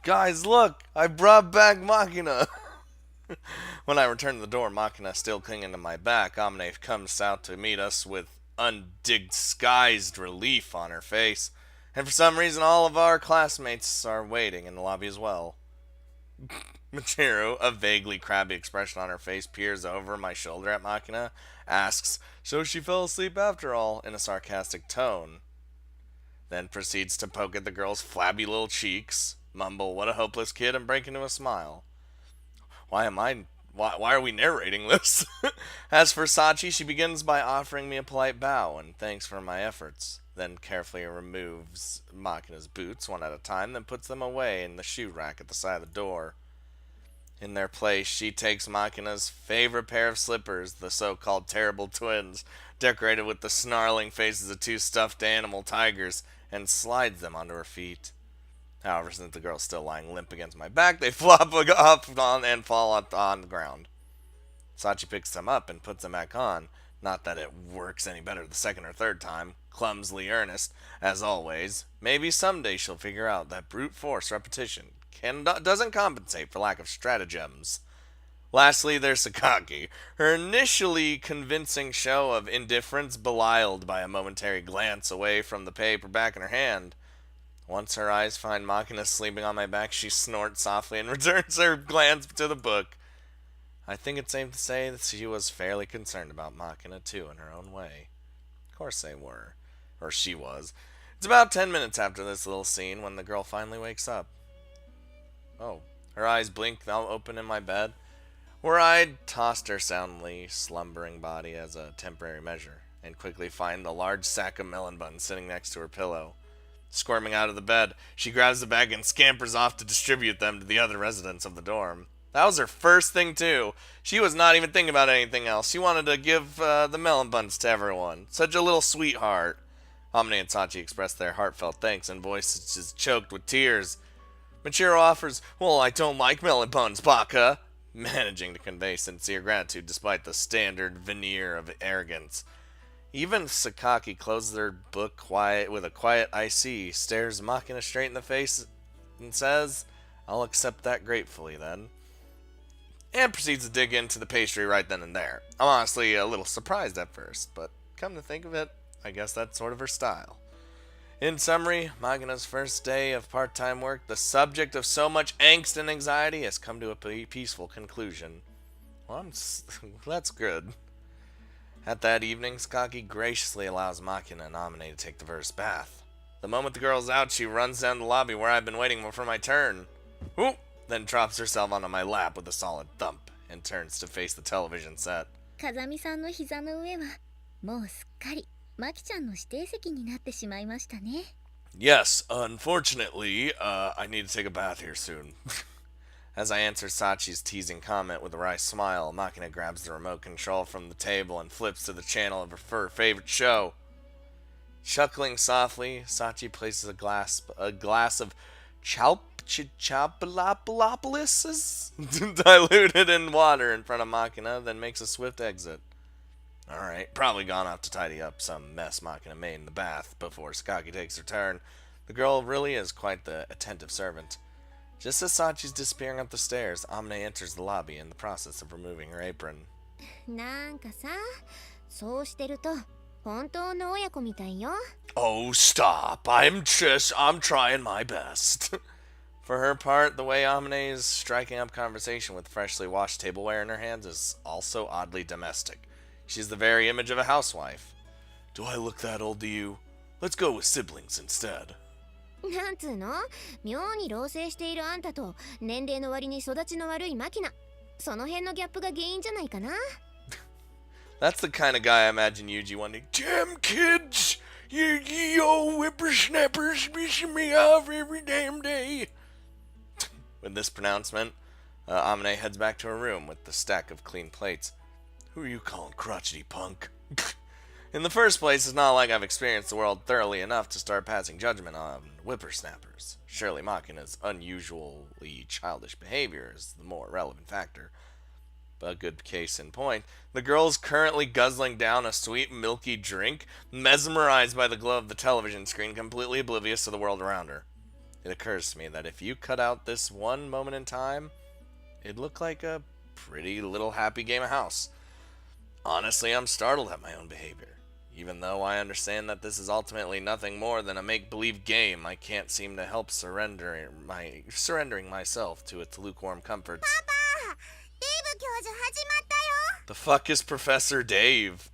Guys, look! I brought back Makina! When I return to the door, Makina still clinging to my back, Amine comes out to meet us with undisguised relief on her face. And for some reason, all of our classmates are waiting in the lobby as well. Michiru, a vaguely crabby expression on her face, peers over my shoulder at Makina, asks, "So she fell asleep after all," in a sarcastic tone, then proceeds to poke at the girl's flabby little cheeks, mumble, "What a hopeless kid," and break into a smile. Why am I. Why are we narrating this? As for Sachi, she begins by offering me a polite bow and thanks for my efforts, then carefully removes Makina's boots one at a time, then puts them away in the shoe rack at the side of the door. In their place, she takes Makina's favorite pair of slippers, the so-called terrible twins, decorated with the snarling faces of two stuffed animal tigers, and slides them onto her feet. However, since the girl's still lying limp against my back, they flop up on and fall on the ground. Sachi picks them up and puts them back on. Not that it works any better the second or third time. Clumsily earnest, as always. Maybe someday she'll figure out that brute force repetition doesn't compensate for lack of stratagems. Lastly, there's Sakaki, her initially convincing show of indifference belied by a momentary glance away from the paper back in her hand. Once her eyes find Makina sleeping on my back, she snorts softly and returns her glance to the book. I think it's safe to say that she was fairly concerned about Makina, too, in her own way. Of course they were. Or she was. It's about 10 minutes after this little scene when the girl finally wakes up. Oh, her eyes blink now open in my bed, where I'd tossed her soundly slumbering body as a temporary measure, and quickly find the large sack of melon buns sitting next to her pillow. Squirming out of the bed, she grabs the bag and scampers off to distribute them to the other residents of the dorm. That was her first thing, too. She was not even thinking about anything else. She wanted to give the melon buns to everyone. Such a little sweetheart. Hamne and Sachi expressed their heartfelt thanks in voices choked with tears. Michiru offers, "Well, I don't like melon buns, Baka," managing to convey sincere gratitude despite the standard veneer of arrogance. Even Sakaki closes her book quiet with a quiet "I see," stares Makina straight in the face, and says, "I'll accept that gratefully, then," and proceeds to dig into the pastry right then and there. I'm honestly a little surprised at first, but come to think of it, I guess that's sort of her style. In summary, Magina's first day of part-time work, the subject of so much angst and anxiety, has come to a peaceful conclusion. Well, that's good. At that evening, Skaki graciously allows Makina and Amine to take the first bath. The moment the girl's out, she runs down the lobby where I've been waiting for my turn. Whoop! Then drops herself onto my lap with a solid thump and turns to face the television set. 風見さんの膝の上はもうすっかりマキちゃんの指定席になってしまいましたね。Yes, unfortunately, I need to take a bath here soon. As I answer Sachi's teasing comment with a wry smile, Makina grabs the remote control from the table and flips to the channel of her favorite show. Chuckling softly, Sachi places a glass of Chapalopoulos diluted in water in front of Makina, then makes a swift exit. Alright, probably gone off to tidy up some mess Makina made in the bath before Sakaki takes her turn. The girl really is quite the attentive servant. Just as Sachi's disappearing up the stairs, Amine enters the lobby in the process of removing her apron. なんかさ、そうしてると本当の親子みたいよ。Oh, stop. I'm trying my best. For her part, the way Amine is striking up conversation with freshly washed tableware in her hands is also oddly domestic. She's the very image of a housewife. Do I look that old to you? Let's go with siblings instead. なんつうの、妙に老成しているあんたと年齢の割に育ちの悪いマキナ。その辺のギャップが原因じゃないかな。That's the kind of guy I imagine Yuji wanting. Damn kids! You old whippersnappers pissing me off every damn day. With this pronouncement, Amine heads back to her room with the stack of clean plates. Who are you calling crotchety, punk? In the first place, it's not like I've experienced the world thoroughly enough to start passing judgment on whippersnappers. Surely Makina's unusually childish behavior is the more relevant factor. A good case in point, the girl's currently guzzling down a sweet, milky drink, mesmerized by the glow of the television screen, completely oblivious to the world around her. it occurs to me that if you cut out this one moment in time, it'd look like a pretty little happy game of house. Honestly, I'm startled at my own behavior. Even though I understand that this is ultimately nothing more than a make-believe game, I can't seem to help surrendering myself to its lukewarm comforts. パパ、デイブ教授始まったよ。 The fuck is Professor Dave?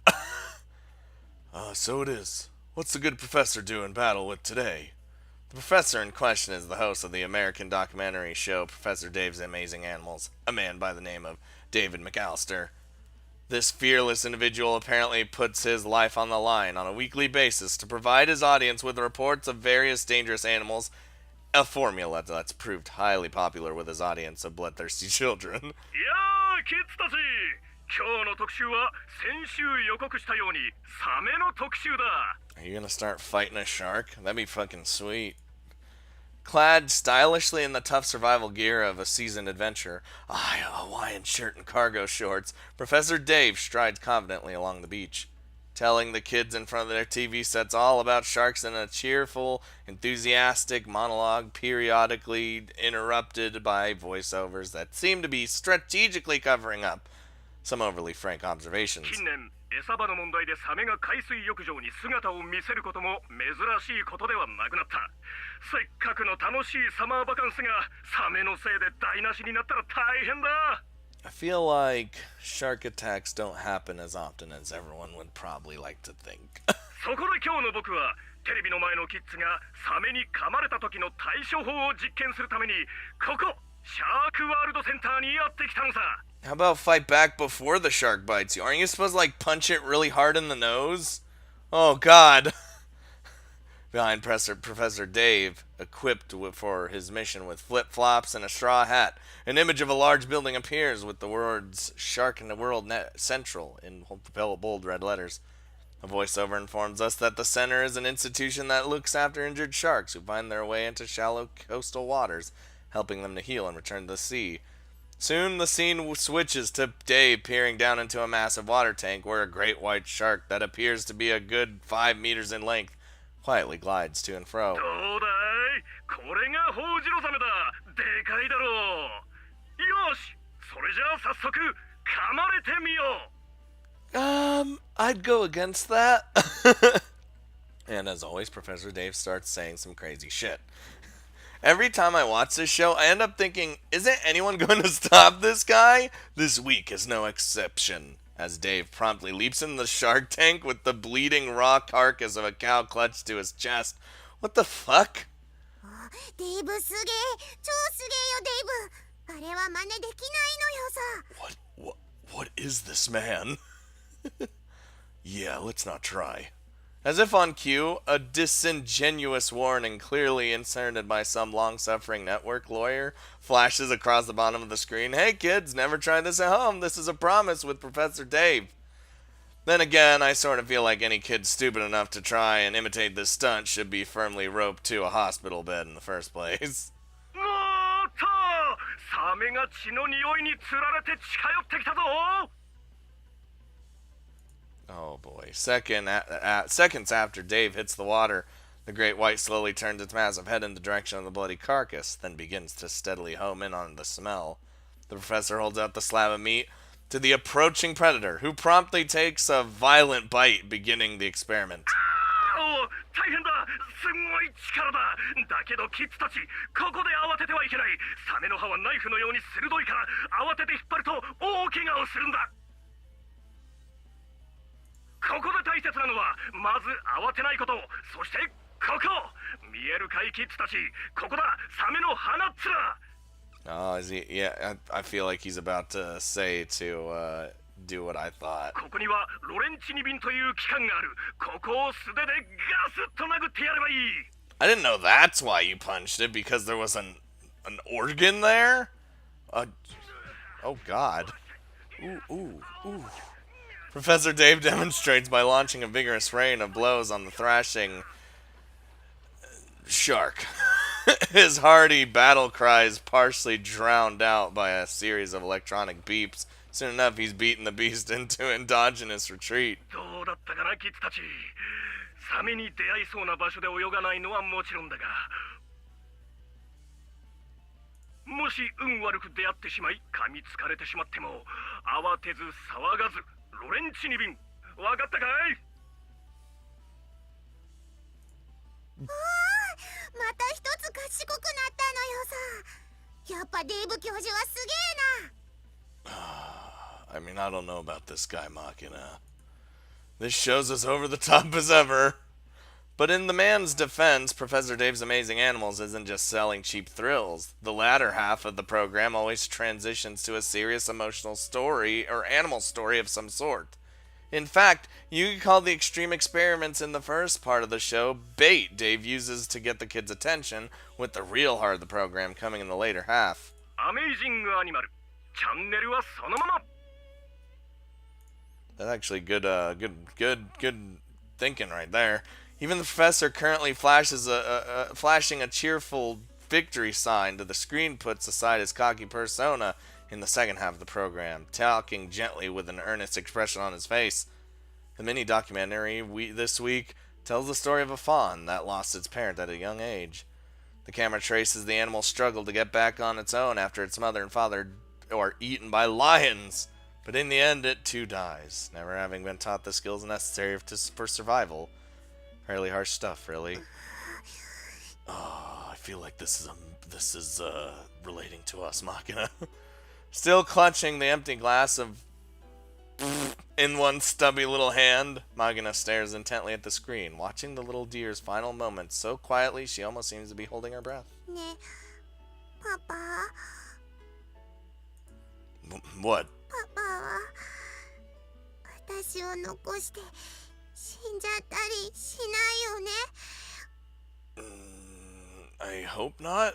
So it is. What's the good professor do in battle with today? The professor in question is the host of the American documentary show Professor Dave's Amazing Animals, a man by the name of David McAllister. This fearless individual apparently puts his life on the line on a weekly basis to provide his audience with reports of various dangerous animals, a formula that's proved highly popular with his audience of bloodthirsty children. いやー、キッズたち、今日の特集は先週予告したようにサメの特集だ。 Are you gonna start fighting a shark? That'd be fucking sweet. Clad stylishly in the tough survival gear of a seasoned adventurer, a Hawaiian shirt and cargo shorts, Professor Dave strides confidently along the beach, telling the kids in front of their TV sets all about sharks in a cheerful, enthusiastic monologue periodically interrupted by voiceovers that seem to be strategically covering up some overly frank observations. 近年、餌場の問題でサメが海水浴場に姿を見せることも珍しいことではなくなった。せっかくの楽しいサマーバカンスがサメのせいで台無しになったら大変だ。 I feel like shark attacks don't happen as often as everyone would probably like to think. そこで今日の僕はテレビの前のキッズがサメに噛まれた時の対処法を実験するためにここシャークワールドセンターにやってきたのさ。 How about fight back before the shark bites you? Aren't you supposed to like punch it really hard in the nose? Oh god. Behind Professor Dave, equipped for his mission with flip-flops and a straw hat, an image of a large building appears with the words Shark in the World Central in bold red letters. A voiceover informs us that the center is an institution that looks after injured sharks who find their way into shallow coastal waters, helping them to heal and return to the sea. Soon the scene switches to Dave peering down into a massive water tank where a great white shark that appears to be a good 5 meters in length quietly glides to and fro. どうだい？これがホウジロザメだ。でかいだろう。よし、それじゃあ早速噛まれてみよう。 I'd go against that. And as always, Professor Dave starts saying some crazy shit. Every time I watch this show, I end up thinking, isn't anyone going to stop this guy? This week is no exception, as Dave promptly leaps in the shark tank with the bleeding raw carcass of a cow clutched to his chest. What the fuck? デイブすげえ、超すげえよデイブ。あれは真似できないのよさ。 What is this man? Yeah, let's not try. As if on cue, a disingenuous warning clearly inserted by some long-suffering network lawyer flashes across the bottom of the screen. Hey kids, never try this at home. This is a promise with Professor Dave. Then again, I sort of feel like any kid stupid enough to try and imitate this stunt should be firmly roped to a hospital bed in the first place. おーっと、サメが血の匂いにつられて近寄ってきたぞ。 Oh boy. Seconds after Dave hits the water, the great white slowly turns its massive head in the direction of the bloody carcass, then begins to steadily home in on the smell. The professor holds out the slab of meat to the approaching predator, who promptly takes a violent bite, beginning the experiment. お、大変だ。すごい力だ。だけどキッズたち、ここで慌ててはいけない。サメの歯はナイフのように鋭いから、慌てて引っ張ると大怪我をするんだ。 ここで大切なのはまず慌てないこと。そしてここ見えるかいキッズたち。ここだ、サメの鼻っつら。 Oh, is he? Yeah, I feel like he's about to say to do what I thought. ここにはロレンチニビンという器官がある。ここを素手でガスッと殴ってやればいい。 I didn't know that's why you punched it, because there was an organ there? Oh god. Ooh. Professor Dave demonstrates by launching a vigorous rain of blows on the thrashing shark. His hearty battle cries partially drowned out by a series of electronic beeps. Soon enough, he's beaten the beast into endogenous retreat. どうだったかなキッズたち。サメに出会いそうな場所で泳がないのはもちろんだが、し運悪く出会ってしまい噛みつかれてしまっても慌てず騒がずロレンチに便。わかったかい？また一つ賢くなったのよさ。やっぱデイブ教授はすげえな。 I mean, I don't know about this guy, Makina. This show's as over the top as ever. But in the man's defense, Professor Dave's Amazing Animals isn't just selling cheap thrills. The latter half of the program always transitions to a serious emotional story or animal story of some sort. In fact, you could call the extreme experiments in the first part of the show bait Dave uses to get the kids' attention, with the real heart of the program coming in the later half. アメイジングアニマル。チャンネルはそのまま。 That's actually good thinking right there. Even the professor currently flashing a cheerful victory sign to the screen puts aside his cocky persona in the second half of the program, talking gently with an earnest expression on his face. The mini documentary this week tells the story of a fawn that lost its parent at a young age. The camera traces the animal's struggle to get back on its own after its mother and father are eaten by lions. But in the end, it too dies, never having been taught the skills necessary for survival. Fairly harsh stuff, really. Oh, I feel like this is relating to us, Makina. Still clutching the empty glass of in one stubby little hand, Makina stares intently at the screen, watching the little deer's final moments so quietly she almost seems to be holding her breath. ねえ、パパ。 What? パパは私を残して死んじゃったりしないよね。 I hope not.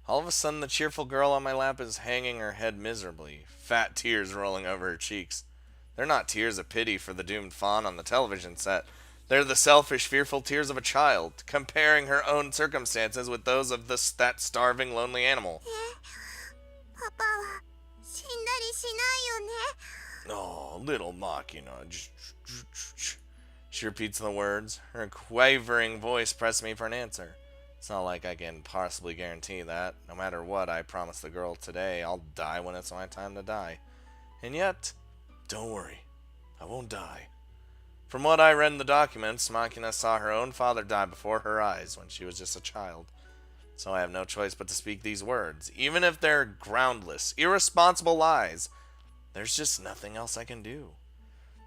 All of a sudden, the cheerful girl on my lap is hanging her head miserably, fat tears rolling over her cheeks. They're not tears of pity for the doomed fawn on the television set. They're the selfish, fearful tears of a child, comparing her own circumstances with those of that starving, lonely animal. パパは死んだりしないよね。 Oh, little Makina. She repeats the words, her quavering voice pressing me for an answer. It's not like I can possibly guarantee that. No matter what I promise the girl today, I'll die when it's my time to die. And yet, don't worry, I won't die. From what I read in the documents, Makina saw her own father die before her eyes when she was just a child. So I have no choice but to speak these words. Even if they're groundless, irresponsible lies, there's just nothing else I can do.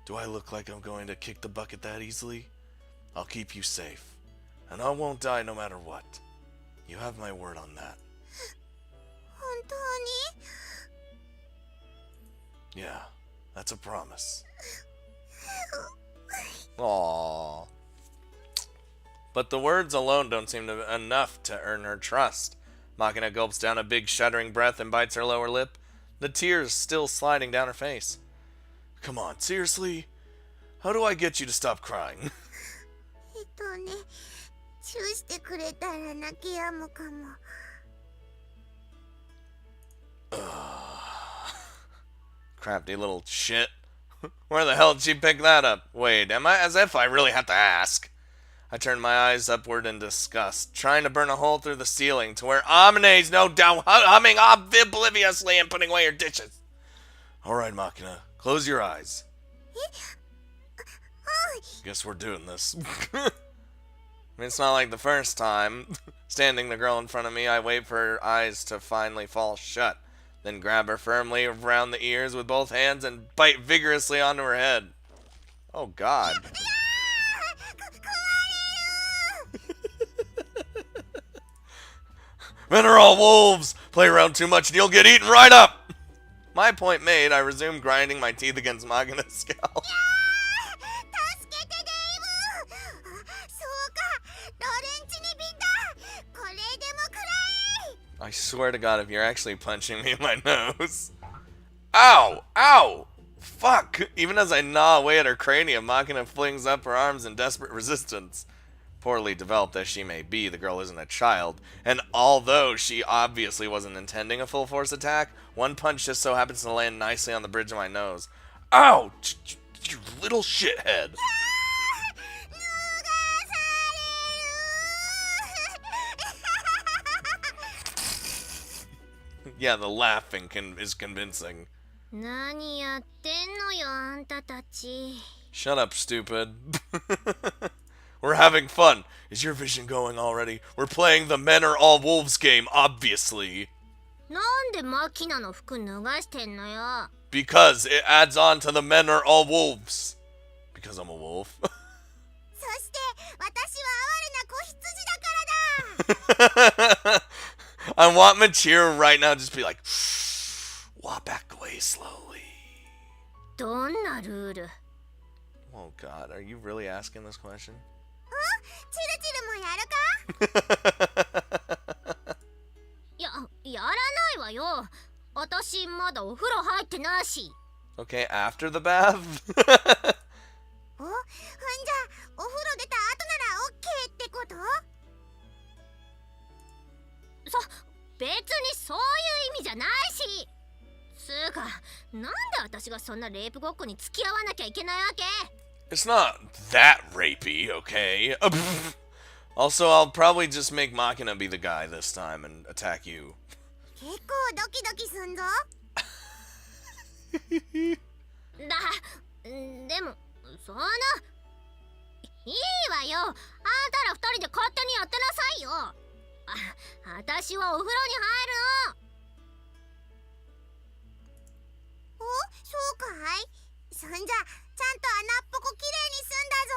Do I look like I'm going to kick the bucket that easily? I'll keep you safe. And I won't die no matter what. You have my word on that. 本当に？ Yeah, that's a promise. Aww. But the words alone don't seem enough to earn her trust. Makina gulps down a big shuddering breath and bites her lower lip, the tears still sliding down her face. Come on, seriously? How do I get you to stop crying? ね、チューしてくれたら泣き止むかも。 Crafty little shit. Where the hell did she pick that up? Wait, as if I really have to ask. I turned my eyes upward in disgust, trying to burn a hole through the ceiling to where Amine's no doubt humming obliviously and putting away her dishes. Alright, Makina, close your eyes. Guess we're doing this. I mean, it's not like the first time. Standing the girl in front of me, I wait for her eyes to finally fall shut, then grab her firmly around the ears with both hands and bite vigorously onto her head. Oh, God. Men are all wolves! Play around too much and you'll get eaten right up! My point made, I resumed grinding my teeth against Makina's scalp. I swear to God, if you're actually punching me in my nose. Ow! Ow! Fuck! Even as I gnaw away at her cranium, Makina flings up her arms in desperate resistance. Poorly developed as she may be, the girl isn't a child, and although she obviously wasn't intending a full force attack, one punch just so happens to land nicely on the bridge of my nose. Ow! You little shithead! Yeah, the laughing is convincing. 何やってんのよあんたたち。 Shut up, stupid. We're having fun. Is your vision going already? We're playing the Men Are All Wolves game, obviously. なんでマキナの服脱がしてんのよ。 Because it adds on to the Men Are All Wolves. Because I'm a wolf. そして私は哀れな子羊だからだ。 I want Machiro right now to just be like, walk back away slowly. どんなルール？ Oh god, are you really asking this question? チルチルもやるか？やらないわよ。私まだお風呂入ってないし。 Okay, after the bath? お、ほんじゃお風呂出た後ならオッケーってこと？別にそういう意味じゃないし。つうか、なんで私がそんなレイプごっこに付き合わなきゃいけないわけ？ It's not that rapey, okay? Also, I'll probably just make Makina be the guy this time and attack you. 結構ドキドキすんぞ。でもそのいいわよ。あんたら二人で勝手にやってなさいよ。私はお風呂に入るの。お、そうかい。そんじゃちゃんと穴っぽこきれいにすんだぞ。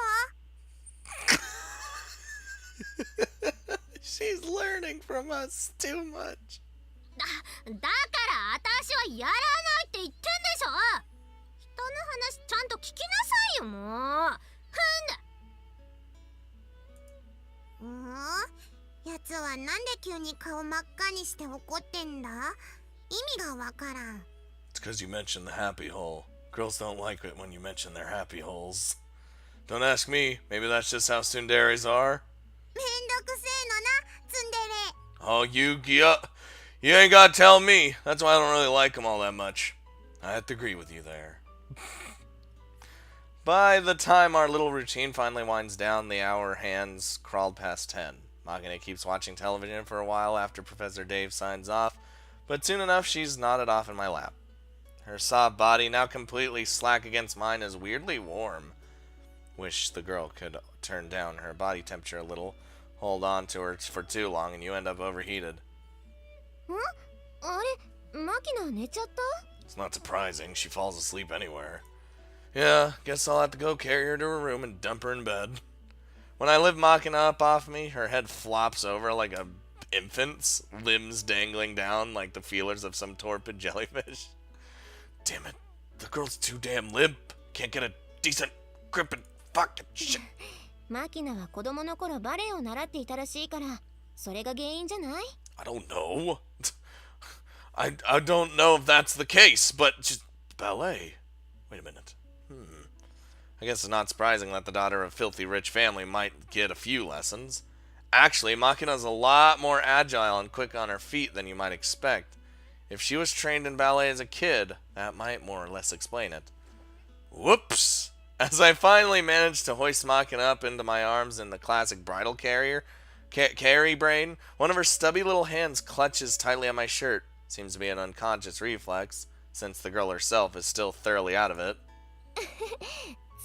She's learning from us too much. だから私はやらないって言ってんでしょ。人の話ちゃんと聞きなさいよもう。やつはなんで急に顔真っ赤にして怒ってんだ？意味がわからん。 It's because you mentioned the happy hole. Girls don't like it when you mention their happy holes. Don't ask me. Maybe that's just how tsunderes are. めんどくせえのな、ツンデレ。 Oh, you ain't gotta tell me. That's why I don't really like them all that much. I have to agree with you there. By the time our little routine finally winds down, the hour hands crawled past 10. Makina keeps watching television for a while after Professor Dave signs off, but soon enough she's nodded off in my lap. Her soft body, now completely slack against mine, is weirdly warm. Wish the girl could turn down her body temperature a little. Hold on to her for too long and you end up overheated. あれ、マキナ寝ちゃった？ It's not surprising. She falls asleep anywhere. Yeah, guess I'll have to go carry her to her room and dump her in bed. When I lift Makina up off me, her head flops over like a infant's, limbs dangling down like the feelers of some torpid jellyfish. Damn it. The girl's too damn limp. Can't get a decent grip and fucking shit. マキナは子供の頃バレエを習っていたらしいから、それが原因じゃない？ I don't know. I don't know if that's the case, but just ballet. Wait a minute. I guess it's not surprising that the daughter of a filthy rich family might get a few lessons. Actually, Makina's a lot more agile and quick on her feet than you might expect. If she was trained in ballet as a kid, that might more or less explain it. Whoops! As I finally managed to hoist Makina up into my arms in the classic bridal carry brain, one of her stubby little hands clutches tightly at my shirt. Seems to be an unconscious reflex, since the girl herself is still thoroughly out of it.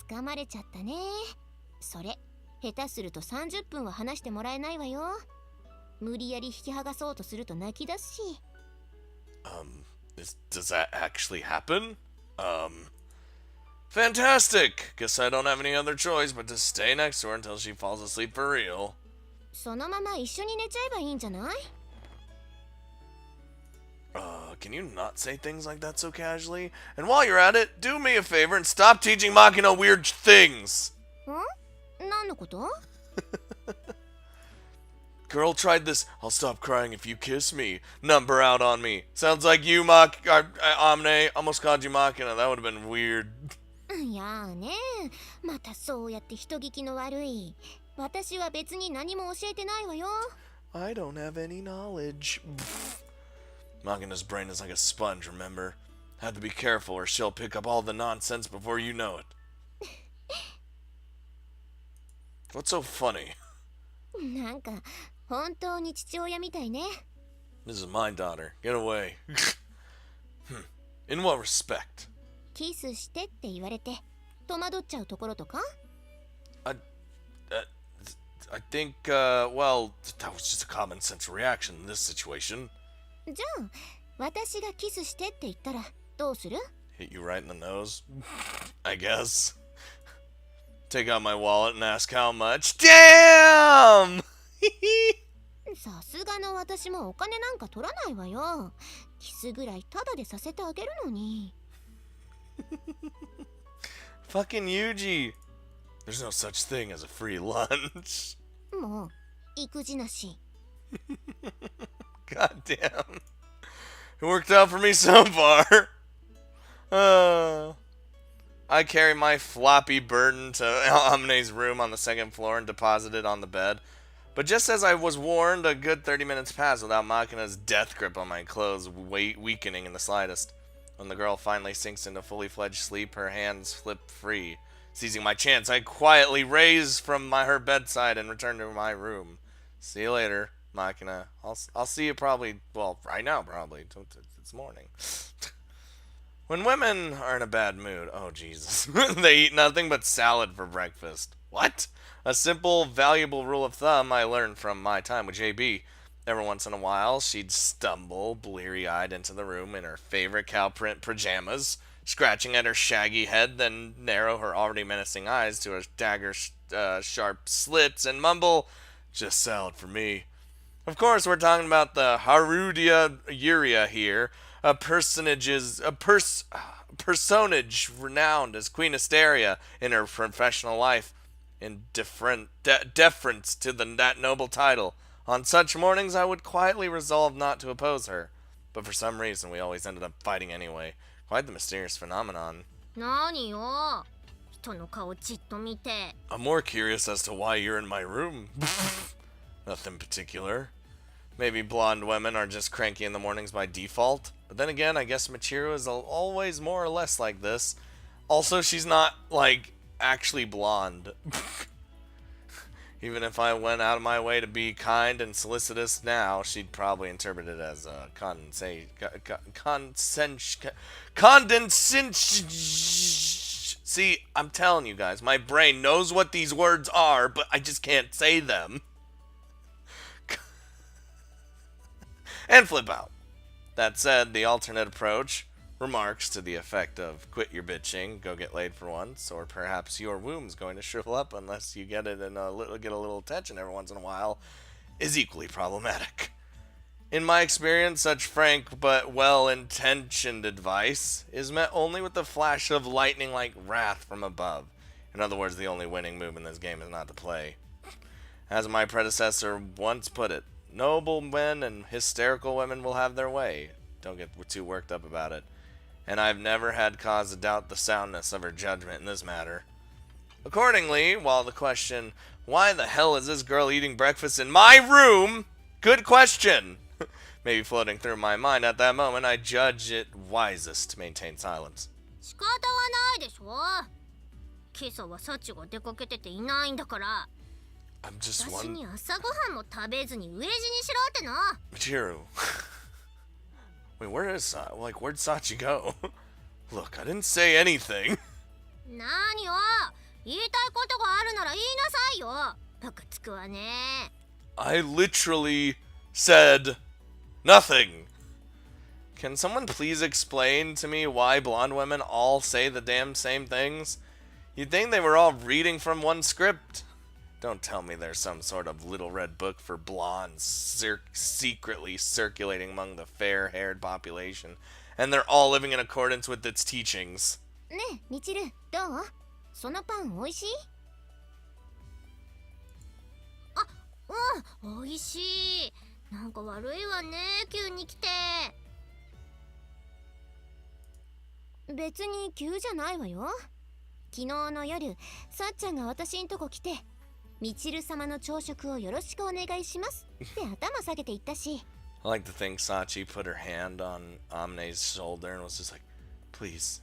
掴まれちゃったね。それ、下手すると30分は話してもらえないわよ。無理やり引き剥がそうとすると泣き出すし。Does that actually happen? Fantastic! Guess I don't have any other choice but to stay next to her until she falls asleep for real. そのまま一緒に寝ちゃえばいいんじゃない？ Can you not say things like that so casually? And while you're at it, do me a favor and stop teaching Makina weird things! 何のこと？ Girl tried this "I'll stop crying if you kiss me" number out on me. Sounds like you, Amne. Almost called you Makina. That would have been weird. いやーね、またそうやって人聞きの悪い。私は別に何も教えてないわよ。 I don't have any knowledge. Makina's brain is like a sponge, remember? Have to be careful or she'll pick up all the nonsense before you know it. What's so funny? なんか本当に父親みたいね。This is my daughter. Get away. In what respect? キスしてって言われて戸惑っちゃうところとか？ I, uh, I think, well, that was just a common sense reaction in this situation. じゃあ私がキスしてって言ったらどうする？ Hit you right in the nose? I guess. Take out my wallet and ask how much. Damn! さすがの私もお金なんか取らないわよ。キスぐらいタダでさせてあげるのに。Fucking Yuji. There's no such thing as a free lunch. もう育児なし。God damn. It worked out for me so far. I carry my floppy burden to Amne's room on the second floor and deposit it on the bed. But just as I was warned, a good 30 minutes passed without Makina's death grip on my clothes weakening in the slightest. When the girl finally sinks into fully fledged sleep, her hands slip free. Seizing my chance, I quietly raise from her bedside and return to my room. See you later, Makina. I'll see you probably, well, right now probably. It's morning. When women are in a bad mood, oh Jesus, they eat nothing but salad for breakfast. What? A simple, valuable rule of thumb I learned from my time with JB. Every once in a while, she'd stumble, bleary-eyed, into the room in her favorite cow print pajamas, scratching at her shaggy head, then narrow her already menacing eyes to her dagger-sharp slits and mumble, "Just salad for me." Of course, we're talking about the Harudia Yuria here, a personage renowned as Queen Asteria in her professional life. In deference to that noble title, on such mornings I would quietly resolve not to oppose her. But for some reason, we always ended up fighting anyway. Quite the mysterious phenomenon. 何よ。人の顔じっと見て。 I'm more curious as to why you're in my room. Nothing particular. Maybe blonde women are just cranky in the mornings by default. But then again, I guess Michiru is always more or less like this. Also, she's not, like, actually blonde. Even if I went out of my way to be kind and solicitous now, she'd probably interpret it as condescension. See, I'm telling you guys, my brain knows what these words are, but I just can't say them. And flip out. That said, the alternate approach, remarks to the effect of "quit your bitching, go get laid for once," or perhaps "your womb's going to shrivel up unless you get a little attention every once in a while," is equally problematic. In my experience, such frank but well-intentioned advice is met only with the flash of lightning-like wrath from above. In other words, the only winning move in this game is not to play. As my predecessor once put it, noble men and hysterical women will have their way. Don't get too worked up about it. And I've never had cause to doubt the soundness of her judgment in this matter. Accordingly, while the question, "Why the hell is this girl eating breakfast in my room?" Good question! Maybe floating through my mind at that moment, I judge it wisest to maintain silence. 仕方はないでしょ。今朝はサチが出かけてていないんだから。 I'm just 私 one... に朝ごはんも食べずに飢え死にしろってな。 Michiru. Wait, where'd Sachi go? Look, I didn't say anything. 何よ。言いたいことがあるなら言いなさいよ。バカつくわね。 I literally said nothing. Can someone please explain to me why blonde women all say the damn same things? You'd think they were all reading from one script. Don't tell me there's some sort of little red book for blondes secretly circulating among the fair-haired population, and they're all living in accordance with its teachings. ねえ、みちる、どう？そのパンおいしい？あ、うん、おいしい。なんか悪いわね、急に来て。別に急じゃないわよ。昨日の夜、さっちゃんが私んとこ来て、みちる様の朝食をよろしくお願いしますって頭下げて言ったし。I like to think Sachi put her hand on Amne's shoulder and was just like, "Please,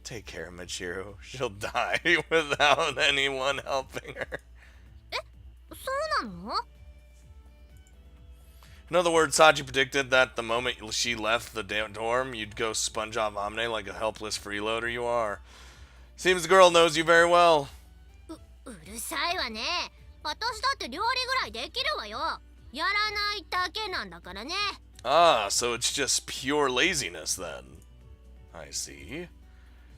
take care of Michiru. She'll die without anyone helping her." え、そうなの？ In other words, Sachi predicted that the moment she left the dorm, you'd go sponge off Amne like a helpless freeloader you are. Seems the girl knows you very well. うるさいわね。私だって料理ぐらいできるわよ。やらないだけなんだからね。Ah, so it's just pure laziness then. I see.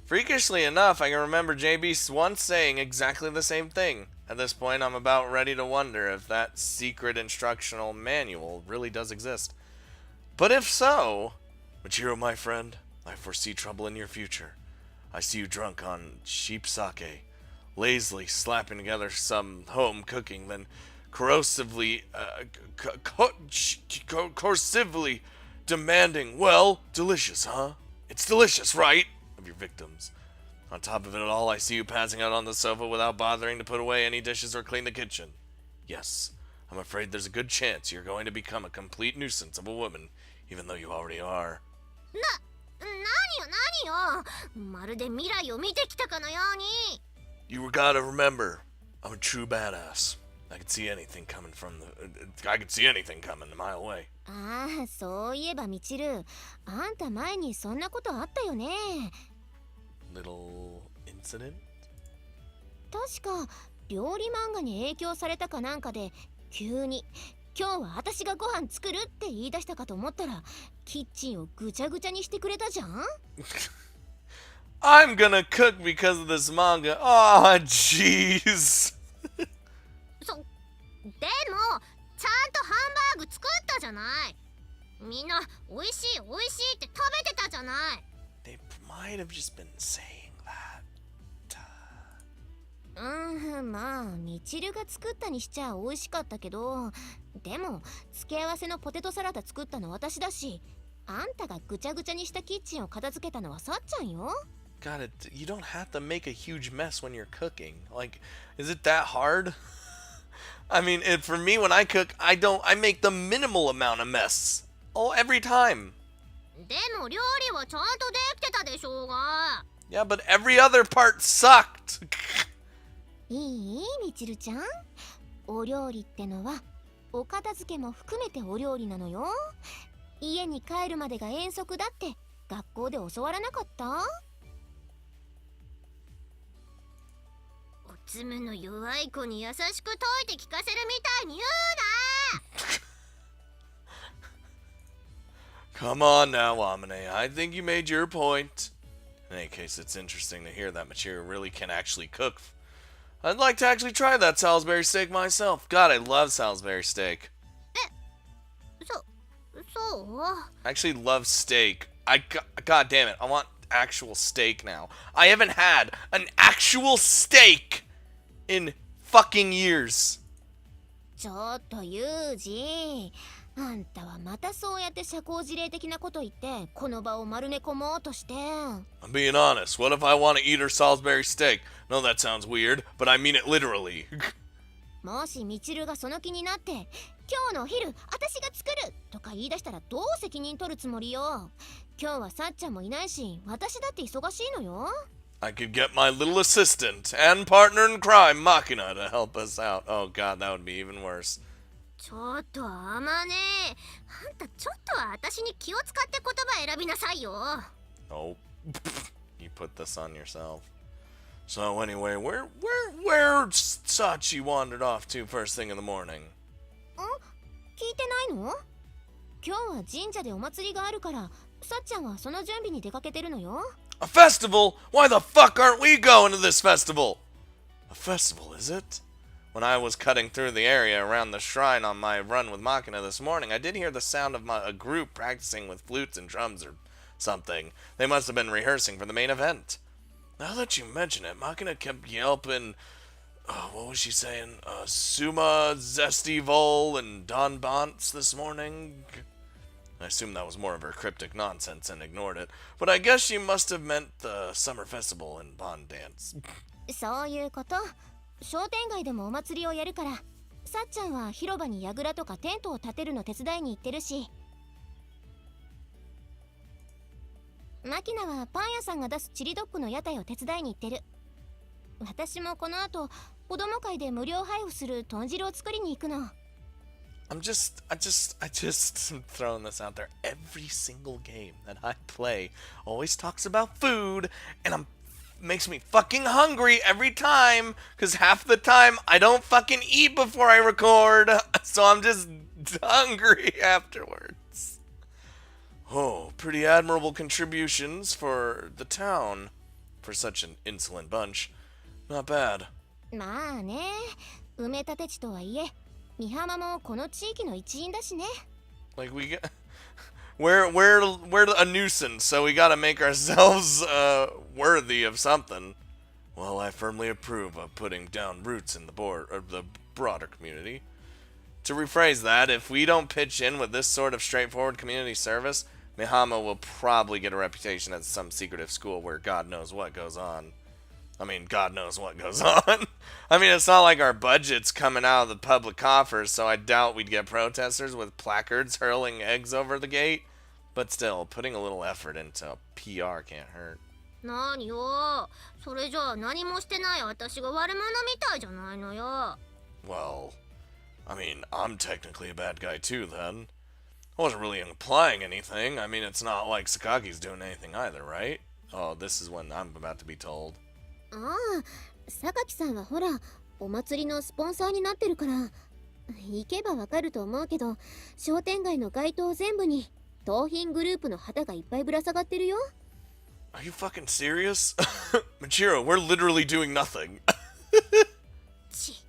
Freakishly enough, I can remember JB once saying exactly the same thing. At this point, I'm about ready to wonder if that secret instructional manual really does exist. But if so, Michiro, my friend, I foresee trouble in your future. I see you drunk on sheep sake, lazily slapping together some home cooking, then corrosively demanding, well, delicious, huh? It's delicious, right? Of your victims. On top of it all, I see you passing out on the sofa without bothering to put away any dishes or clean the kitchen. Yes, I'm afraid there's a good chance you're going to become a complete nuisance of a woman, even though you already are. 何よ。まるで未来を見てきたかのように。You gotta remember, I'm a true badass. I could see anything coming a mile away. ああ、そういえばみちる、あんた前にそんなことあったよね。Little incident? 確か料理漫画に影響されたかなんかで急に今日は私がご飯作るって言い出したかと思ったらキッチンをぐちゃぐちゃにしてくれたじゃん。I'm gonna cook because of this manga. Aw, jeez. でもちゃんとハンバーグ作ったじゃない。みんな美味しい美味しいって食べてたじゃない。They might have just been saying that. まあみちるが作ったにしちゃ美味しかったけど、でも付け合わせのポテトサラダ作ったの私だし、あんたがぐちゃぐちゃにしたキッチンを片付けたのはさっちゃんよ。God, you don't have to make a huge mess when you're cooking. Like, is it that hard? I mean, for me, when I cook, I make the minimal amount of mess. Oh, every time. でも料理はちゃんとできてたでしょうが。Yeah, but every other part sucked. いいみちるちゃん。お料理ってのはお片付けも含めてお料理なのよ。家に帰るまでが遠足だって学校で教わらなかった？おつむの弱い子に優しく説いて聞かせるみたいに言うな。 Come on now, Amane. I think you made your point. In any case, it's interesting to hear that Machiro really can actually cook. I'd like to actually try that Salisbury steak myself. God, I love Salisbury steak. そう？ I actually love steak. God damn it, I want actual steak now. I haven't had an actual steak in fucking years. ちょっとユージ、あんたはまたそうやって社交辞令的なこと言ってこの場を丸め込もうとして。 I'm being honest. What if I want to eat her Salisbury steak? No, that sounds weird, but I mean it literally. もしみちるがその気になって今日のお昼私が作るとか言い出したらどう責任取るつもりよ。今日はさっちゃんもいないし私だって忙しいのよ。 I could get my little assistant and partner in crime, Makina, to help us out. Oh god, that would be even worse. ちょっとあまね、あんたちょっとは私に気を使って言葉選びなさいよ。 Oh, you put this on yourself. So anyway, where Sachi wandered off to first thing in the morning? 聞いてないの？今日は神社でお祭りがあるからさっちゃんはその準備に出かけてるのよ。 A festival? Why the fuck aren't we going to this festival? A festival, is it? When I was cutting through the area around the shrine on my run with Makina this morning, I did hear the sound of a group practicing with flutes and drums or something. They must have been rehearsing for the main event. Now that you mention it, Makina kept yelping, what was she saying? Suma, Fesivivitival, and Don Bonts this morning? I assumed that was more of her cryptic nonsense and ignored it, but I guess she must have meant the summer festival and Bond dance. そういうこと。商店街でもお祭りをやるからさっちゃんは広場に櫓とかテントを建てるの手伝いに行ってるし、マキナはパン屋さんが出すチリドッグの屋台を手伝いに行ってる。私もこの後子供会で無料配布する豚汁を作りに行くの。I just am throwing this out there. Every single game that I play always talks about food, and makes me fucking hungry every time, because half the time I don't fucking eat before I record, so I'm just hungry afterwards. Oh, pretty admirable contributions for the town, for such an insolent bunch. Not bad. まあね、埋め立て地とはいえ、美浜もこの地域の一員だしね。Like we're a nuisance, so we gotta make ourselves worthy of something. Well, I firmly approve of putting down roots in the broader community. To rephrase that, if we don't pitch in with this sort of straightforward community service, Mihama will probably get a reputation as some secretive school where God knows what goes on. I mean, God knows what goes on. I mean, it's not like our budget's coming out of the public coffers, so I doubt we'd get protesters with placards hurling eggs over the gate. But still, putting a little effort into PR can't hurt. 何よ、それじゃあ何もしてない私が悪者みたいじゃないのよ。Well, I mean, I'm technically a bad guy too, then. I wasn't really implying anything. I mean, it's not like Sakagi's doing anything either, right? Oh, this is when I'm about to be told. ああ、榊さんはほら、お祭りのスポンサーになってるから、行けばわかると思うけど、商店街の街灯全部に盗品グループの旗がいっぱいぶら下がってるよ。Are you fucking serious? Machiro, we're literally doing nothing. ち、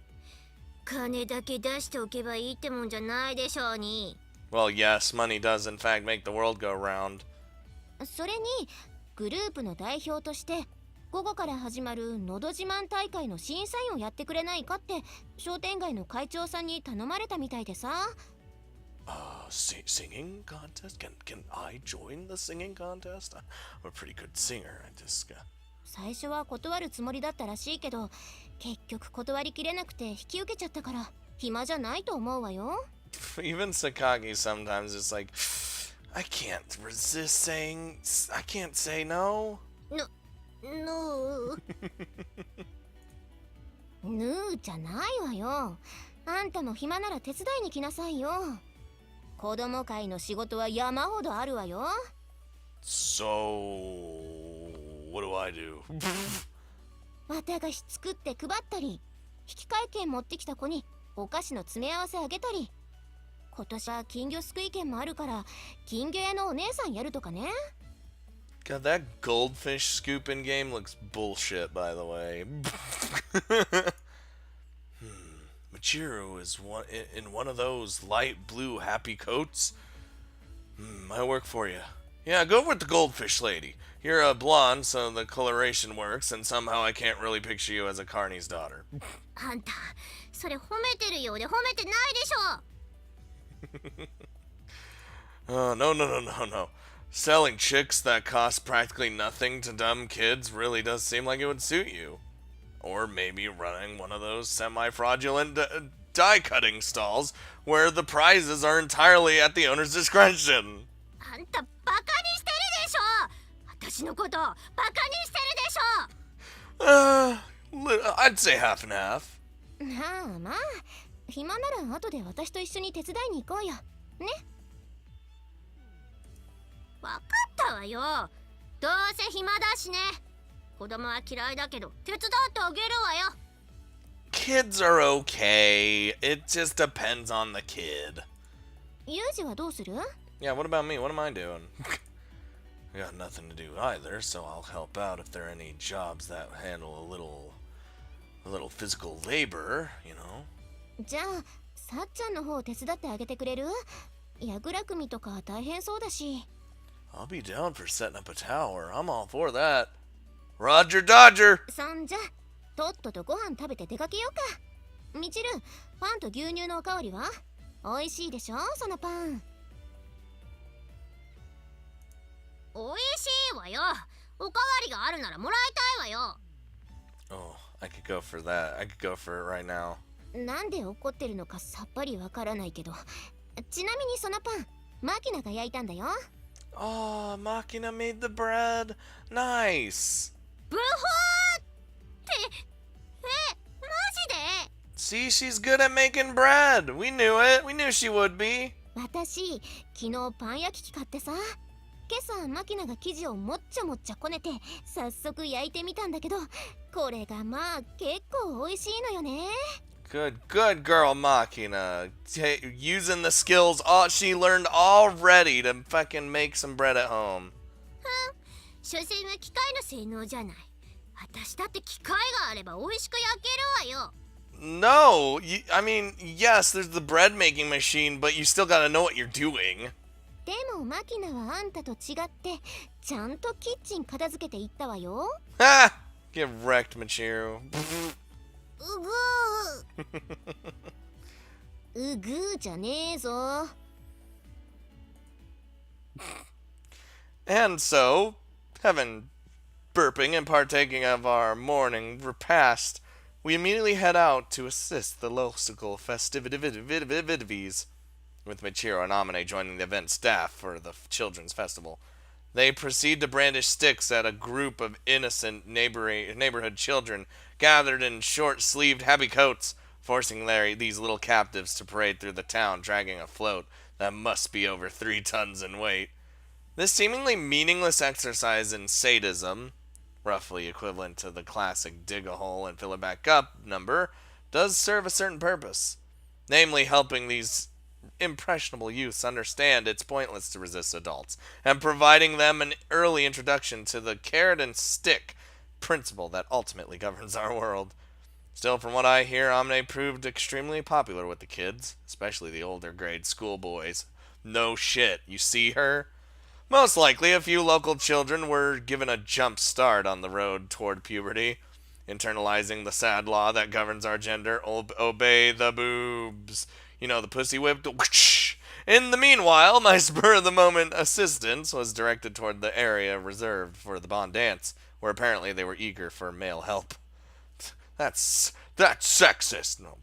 金だけ出しておけばいいってもんじゃないでしょうに。Well, yes, money does in fact make the world go round. それに、グループの代表として、午後から始まるのど自慢大会の審査員をやってくれないかって商店街の会長さんに頼まれたみたいでさ。Singing contest? Can I join the singing contest? I'm a pretty good singer. I just... 最初は断るつもりだったらしいけど、結局断りきれなくて引き受けちゃったから暇じゃないと思うわよ。Even Sakagi sometimes is like, I can't resist saying... I can't say no. ぬーじゃないわよ。あんたも暇なら手伝いに来なさいよ。子供会の仕事は山ほどあるわよ。So, what do I do? 綿菓子作って配ったり、引換券持ってきた子にお菓子の詰め合わせあげたり、今年は金魚すくい券もあるから金魚屋のお姉さんやるとかね。God, that goldfish scooping game looks bullshit, by the way. Machiro is in one of those light blue happy coats. I work for you. Yeah, go with the goldfish lady. You're a blonde, so the coloration works, and somehow I can't really picture you as a Carney's daughter. あんた、それ褒めてるようで褒めてないでしょ。No. Selling chicks that cost practically nothing to dumb kids really does seem like it would suit you. Or maybe running one of those semi-fraudulent die-cutting stalls where the prizes are entirely at the owner's discretion. あんたバカにしてるでしょ。私のことバカにしてるでしょ。I'd say half and half. まあまあ、暇なら後で私と一緒に手伝いに行こうよ。ね。わかったわよ。どうせ暇だしね。子供は嫌いだけど手伝ってあげるわよ。Kids are okay. It just depends on the kid. ユージはどうする？ Yeah, what about me? What am I doing? I got nothing to do either, so I'll help out if there are any jobs that handle a little physical labor, you know. じゃあ、さっちゃんの方を手伝ってあげてくれる？櫓組とか大変そうだし。I'll be down for setting up a tower. I'm all for that. Roger Dodger! そんじゃ、とっととご飯食べて出かけようか。みちる、パンと牛乳のおかわりは？美味しいでしょ、そのパン。美味しいわよ。おかわりがあるならもらいたいわよ。Oh, I could go for that. I could go for it right now. なんで怒ってるのかさっぱりわからないけど。ちなみにそのパン、マキナが焼いたんだよ。Oh, Makina made the bread. Nice. ブホーって、マジで？ See, she's good at making bread. We knew it. We knew she would be. 私昨日パン焼き器買ってさ、今朝マキナが生地をもっちゃもっちゃこねて早速焼いてみたんだけど、これがまあ結構美味しいのよね。 Good girl, Makina. Using the skills she learned already to fucking make some bread at home. 所詮は機械の性能じゃない。私だって機械があれば美味しく焼けるわよ。 No, I mean, yes, there's the bread making machine, but you still gotta know what you're doing. でもマキナはあんたと違ってちゃんとキッチン片付けていったわよ。 Ha! Get wrecked, Michiru. うぐーうぐーじゃねえぞ。 And so, having burping and partaking of our morning repast, we immediately head out to assist the local festivities, with Michiru and Amane joining the event staff for the children's festival. They proceed to brandish sticks at a group of innocent neighborhood children gathered in short-sleeved happy coats, forcing these little captives to parade through the town dragging a float that must be over 3 tons in weight. This seemingly meaningless exercise in sadism, roughly equivalent to the classic dig a hole and fill it back up number, does serve a certain purpose, namely helping these impressionable youths understand it's pointless to resist adults, and providing them an early introduction to the carrot and stick principle that ultimately governs our world. Still, from what I hear, Amne proved extremely popular with the kids, especially the older grade schoolboys. No shit, you see her? Most likely, a few local children were given a jump start on the road toward puberty, internalizing the sad law that governs our gender: obey the boobs. You know, the pussy whip. In the meanwhile, my spur-of-the-moment assistance was directed toward the area reserved for the Bond dance, where apparently they were eager for male help. That's sexist. No.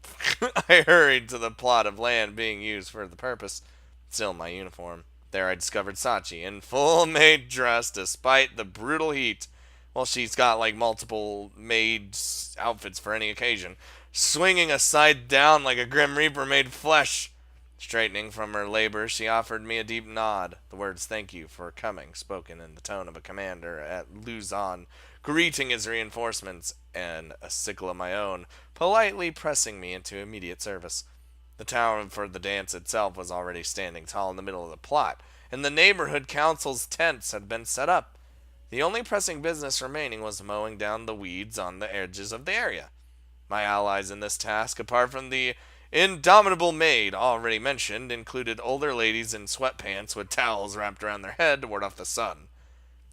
I hurried to the plot of land being used for the purpose, still in my uniform. There I discovered Sachi in full maid dress despite the brutal heat. Well, she's got like multiple maid outfits for any occasion, swinging aside down like a Grim Reaper made flesh. Straightening from her labor, she offered me a deep nod, the words "thank you for coming" spoken in the tone of a commander at Luzon, greeting his reinforcements, and a sickle of my own, politely pressing me into immediate service. The town for the dance itself was already standing tall in the middle of the plot, and the neighborhood council's tents had been set up. The only pressing business remaining was mowing down the weeds on the edges of the area. My allies in this task, apart from the indomitable maid already mentioned, included older ladies in sweatpants with towels wrapped around their head to ward off the sun,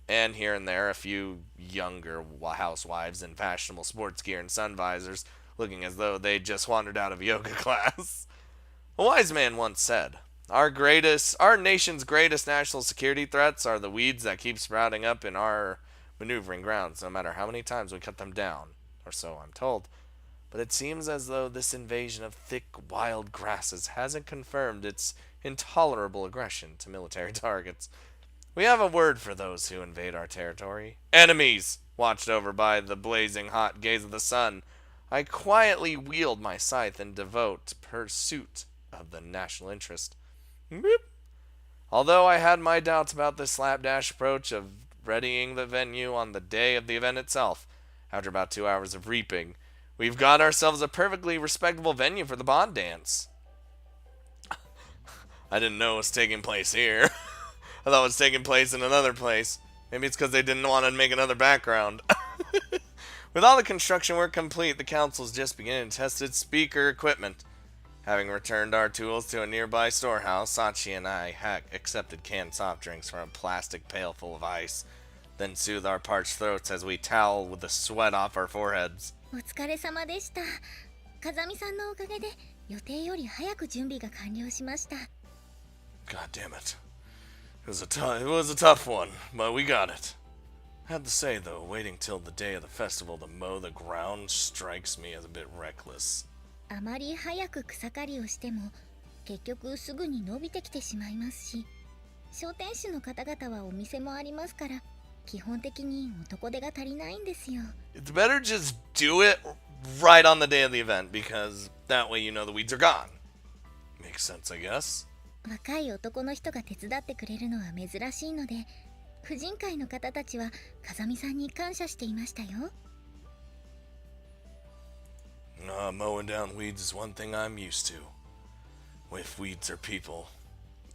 and here and there a few younger housewives in fashionable sports gear and sun visors, looking as though they'd just wandered out of yoga class. A wise man once said, our nation's greatest national security threats are the weeds that keep sprouting up in our maneuvering grounds, no matter how many times we cut them down, or so I'm told. But it seems as though this invasion of thick, wild grasses hasn't confirmed its intolerable aggression to military targets. We have a word for those who invade our territory. Enemies! Watched over by the blazing hot gaze of the sun, I quietly wield my scythe in devout pursuit of the national interest. Whoop. Although I had my doubts about this slapdash approach of readying the venue on the day of the event itself, after about 2 hours of reaping, we've got ourselves a perfectly respectable venue for the Bond dance. I didn't know it was taking place here. I thought it was taking place in another place. Maybe it's because they didn't want to make another background. With all the construction work complete, the council's just beginning to test its speaker equipment. Having returned our tools to a nearby storehouse, Sachi and I accepted canned soft drinks from a plastic pail full of ice, then soothe our parched throats as we towel with the sweat off our foreheads. お疲れ様でした。風見さんのおかげで予定より早く準備が完了しました。 God damn it. It was a tough one, but we got it. I have to say, though, waiting till the day of the festival to mow the ground strikes me as a bit reckless. あまり早く草刈りをしても結局すぐに伸びてきてしまいますし、商店主の方々はお店もありますから、基本的に男手が足りないんですよ。It's better just do it right on the day of the event, because that way you know the weeds are gone. Makes sense, I guess. 若い男の人が手伝ってくれるのは珍しいので、婦人会の方たちは風見さんに感謝していましたよ。Mowing down weeds is one thing I'm used to. If weeds are people,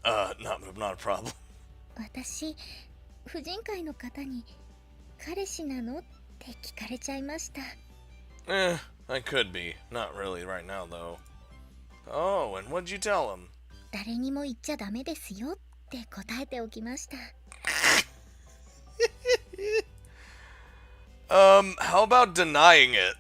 not a problem. 私、婦人会の方に彼氏なのって聞かれちゃいました。I could be. Not really right now, though. Oh, and what'd you tell him? 誰にも言っちゃダメですよって答えておきました。How about denying it?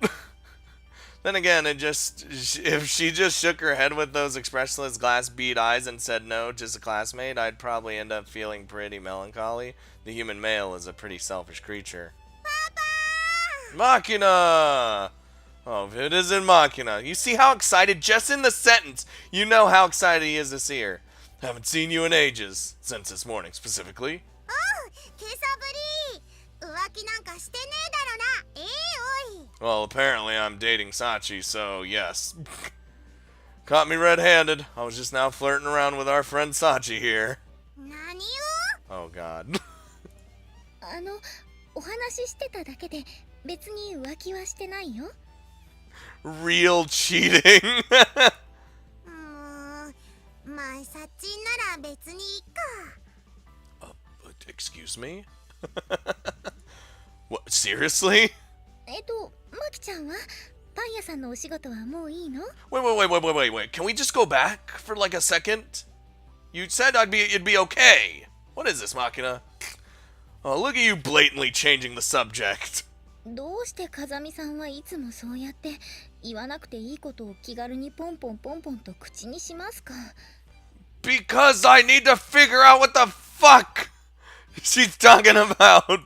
Then again, if she just shook her head with those expressionless glass bead eyes and said no, just a classmate, I'd probably end up feeling pretty melancholy. The human male is a pretty selfish creature. Papa! Makina! Oh, if it isn't Makina. You see how excited, just in the sentence, you know how excited he is to see her. Haven't seen you in ages, since this morning specifically. Well, apparently I'm dating Sachi, so yes. Caught me red-handed. I was just now flirting around with our friend Sachi here. Oh god. お話ししてただけで別に浮気はしてないよ。Real cheating. まあ、サッチンなら別にいいか。Excuse me? What, seriously? マキちゃんはパン屋さんのお仕事はもういいの？ Wait. Can we just go back for like a second? You said it'd be okay. What is this, Makina? Oh, look at you blatantly changing the subject. どうして風見さんはいつもそうやって言わなくていいことを気軽にポンポンと口にしますか？ Because I need to figure out what the fuck she's talking about.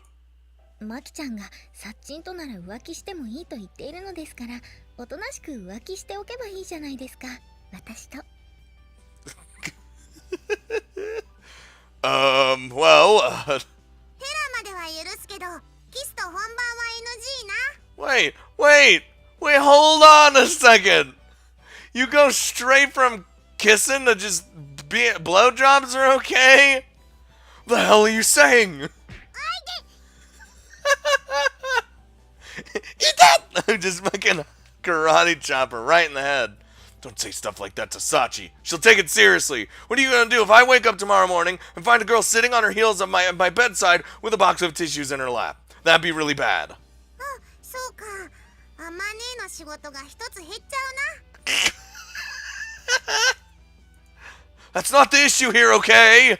マキちゃんがサッチンとなら浮気してもいいと言っているのですから、おとなしく浮気しておけばいいじゃないですか、私と。Well, ヘラまでは許すけど、キスと本番は NG な。Wait, hold on a second. You go straight from kissing to just blowjobs are okay? The hell are you saying? Eat that! Just fucking karate chop her right in the head. Don't say stuff like that to Sachi. She'll take it seriously. What are you gonna do if I wake up tomorrow morning and find a girl sitting on her heels at my bedside with a box of tissues in her lap? That'd be really bad. そうか。あまねえの仕事が一つ減っちゃうな。That's not the issue here, okay?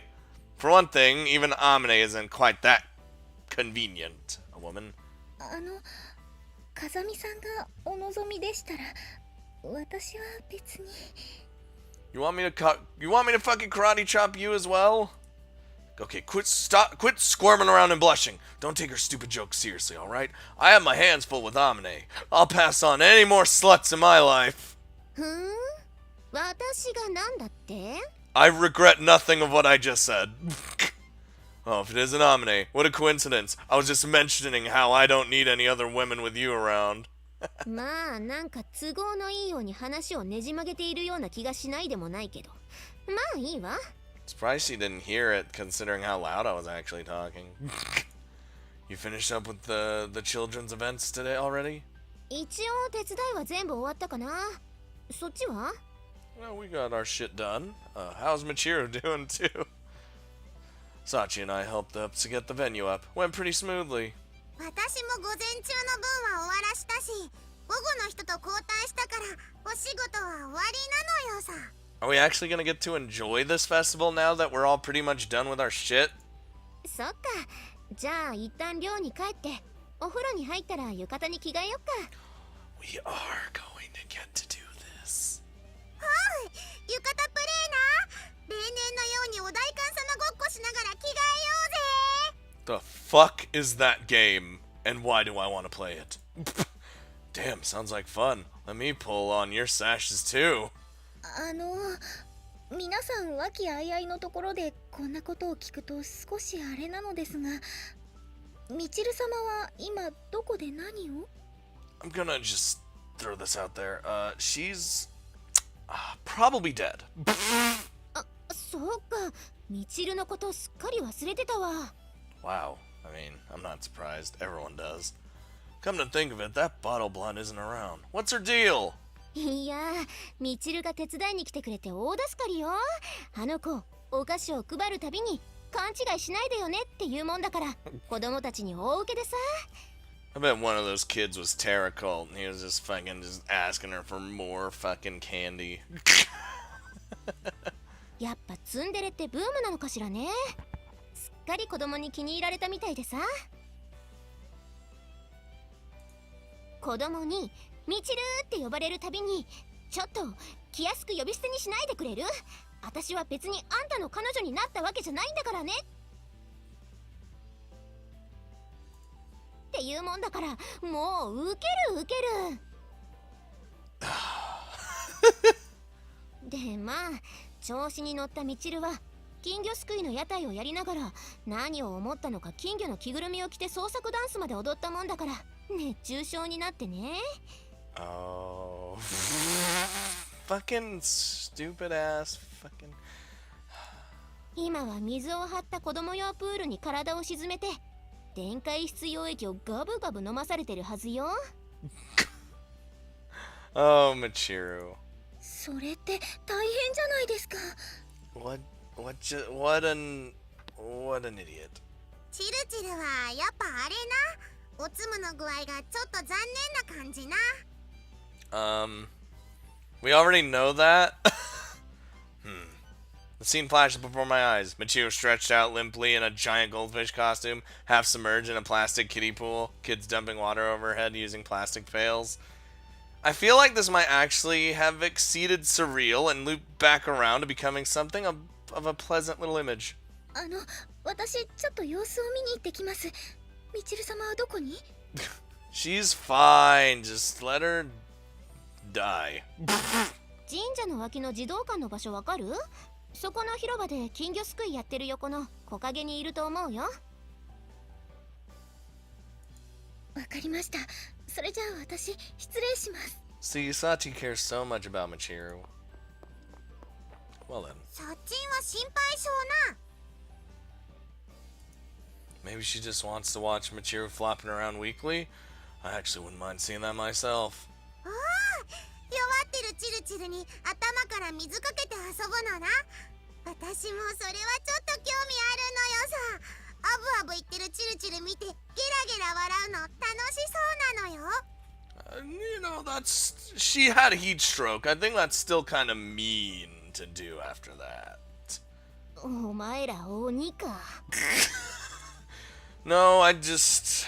For one thing, even Amine isn't quite that convenient. A woman. 風見さんがお望みでしたら、私は別に。You want me to fucking karate chop you as well? Okay, quit squirming around and blushing. Don't take her stupid jokes seriously, alright? I have my hands full with Amine. I'll pass on any more sluts in my life. 私がなんだって？ I regret nothing of what I just said. Oh, if it isn't Amine, what a coincidence. I was just mentioning how I don't need any other women with you around. まあ、なんか都合のいいように話をねじ曲げているような気がしないでもないけど。まあいいわ。Surprised she didn't hear it, considering how loud I was actually talking. You finished up with the children's events today already? 一応手伝いは全部終わったかな。そっちは？ Well, we got our shit done. How's Michiru doing too? Sachi and I helped up to get the venue up. Went pretty smoothly. 私も午前中の分は終わらしたし、午後の人と交代したからお仕事は終わりなのよさ。Are we actually gonna get to enjoy this festival now that we're all pretty much done with our shit? そっか。じゃあ一旦寮に帰ってお風呂に入ったら浴衣に着替えよっか。We are going to get to do this. はい、浴衣プレーな。例年のようにお代官様ごっこしながら着替えようぜ。 The fuck is that game? And why do I want to play it? Damn, sounds like fun. Let me pull on your sashes too. 皆さん和気あいあいのところでこんなことを聞くと少しあれなのですが、みちる様は今どこで何を？ I'm gonna just throw this out there. She's probably dead. そうか、みちるのことすっかり忘れてたわ。 Wow. I mean, I'm not surprised. Everyone does. Come to think of it, that bottle blonde isn't around. What's her deal? いやー、みちるが手伝いに来てくれて大助かりよ。あの子、お菓子を配るたびに勘違いしないでよねって言うもんだから、子供たちに大受けでさ。I bet one of those kids was Terra Cult and he was just asking her for more fucking candy. やっぱツンデレってブームなのかしらね。すっかり子供に気に入られたみたいでさ。子供にみちるって呼ばれるたびに、ちょっと気安く呼び捨てにしないでくれる？私は別にあんたの彼女になったわけじゃないんだからねって言うもんだから、もうウケるウケる。で、まあ調子に乗ったみちるは金魚すくいの屋台をやりながら、何を思ったのか金魚の着ぐるみを着て創作ダンスまで踊ったもんだから、熱中症になってね。Oh. Fucking stupid ass fucking. 今は水を張った子供用プールに体を沈めて、電解質溶液をガブガブ飲まされてるはずよ。Oh, Michiru. それって大変じゃないですか。 What an idiot. チルチルはやっぱあれな、おつむの具合がちょっと残念な感じな。We already know that. The scene flashes before my eyes. Michiru stretched out limply in a giant goldfish costume, half submerged in a plastic kiddie pool. Kids dumping water over her head using plastic pails. I feel like this might actually have exceeded surreal and looped back around to becoming something of a pleasant little image. 私ちょっと様子を見に行ってきます。みちる様はどこに？ She's fine. Just let her die. 神社の脇の児童館の場所わかる？そこの広場で金魚すくいやってる横の木陰にいると思うよ。わかりました。それじゃあ私失礼します。 See, Sachi cares so much about Michiru. Well then, そっちんは心配性な。 maybe she just wants to watch Michiru flopping around weekly. I actually wouldn't mind seeing that myself. おお、弱ってるチルチルに頭から水かけて遊ぶのな。私もそれはちょっと興味あるのよさ。アブアブ言ってるチルチル見てゲラゲラ笑うの楽しそうなのよ。You know, she had a heat stroke. I think that's still kind of mean to do after that. お前ら鬼か。No, I just...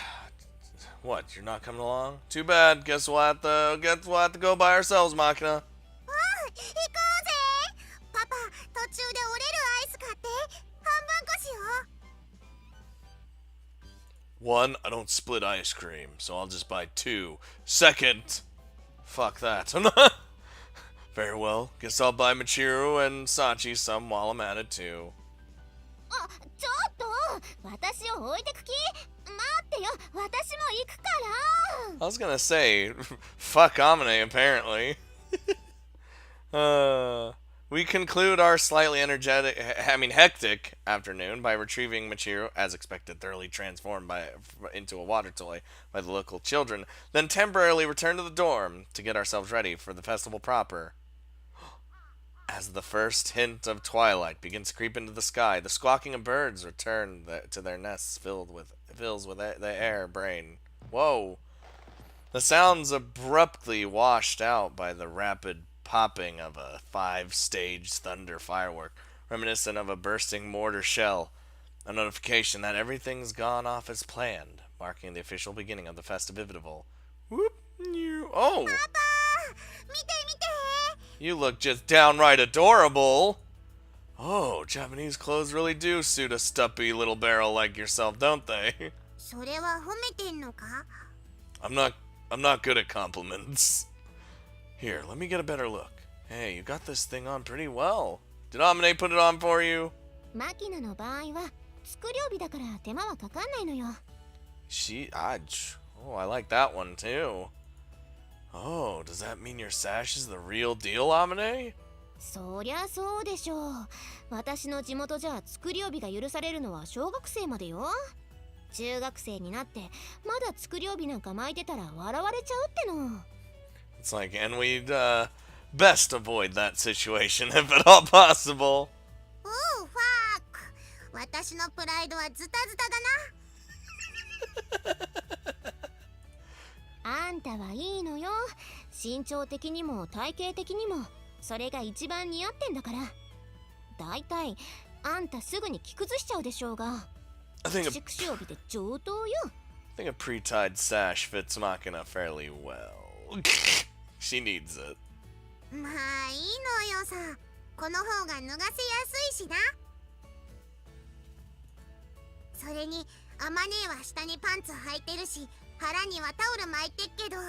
What, you're not coming along? Too bad. Guess we'll have to go by ourselves, Makina. おう、行こうぜ。パパ、途中で折れるアイス買って半分こしよう。 One, I don't split ice cream, so I'll just buy two. Second, fuck that. Very well. Guess I'll buy Michiru and Sachi some while I'm at it too. あ、ちょっと私を置いてく気？待ってよ、私も行くから。 I was gonna say, fuck Amine, apparently. We conclude our slightly hectic afternoon by retrieving Michiru, as expected, thoroughly transformed into a water toy by the local children, then temporarily return to the dorm to get ourselves ready for the festival proper. As the first hint of twilight begins to creep into the sky, the squawking of birds return to their nests fills with the air brain. Whoa! The sounds abruptly washed out by the rapid popping of a 5-stage thunder firework, reminiscent of a bursting mortar shell. A notification that everything's gone off as planned, marking the official beginning of the Fesivivitival. Whoop! Oh! パパ、見て見て。 You look just downright adorable. Oh, Japanese clothes really do suit a stumpy little barrel like yourself, don't they? それは褒めてんのか？ I'm not good at compliments. Here, let me get a better look. Hey, you got this thing on pretty well. Did Amine put it on for you? マキナの場合は作料日だから手間はかかんないのよ。Oh, I like that one too. Oh, does that mean your sash is the real deal, Amine? そりゃそうでしょう。私の地元じゃ作り帯が許されるのは小学生までよ。中学生になってまだ作り帯なんか巻いてたら笑われちゃうっての。 It's like, and we'd best avoid that situation if at all possible. おう、ファーク。私のプライドはズタズタだな。あんたはいいのよ。身長的にも体型的にもそれが一番似合ってんだから。だいたいあんたすぐに着崩しちゃうでしょうが。 I think 口く帯で上等よ。 a pre-tied sash fits Makina fairly well. She needs it. まあいいのよさ。この方が脱がせやすいしな。それにアマネーは下にパンツ履いてるし、腹にはタオル巻いてっけど、私は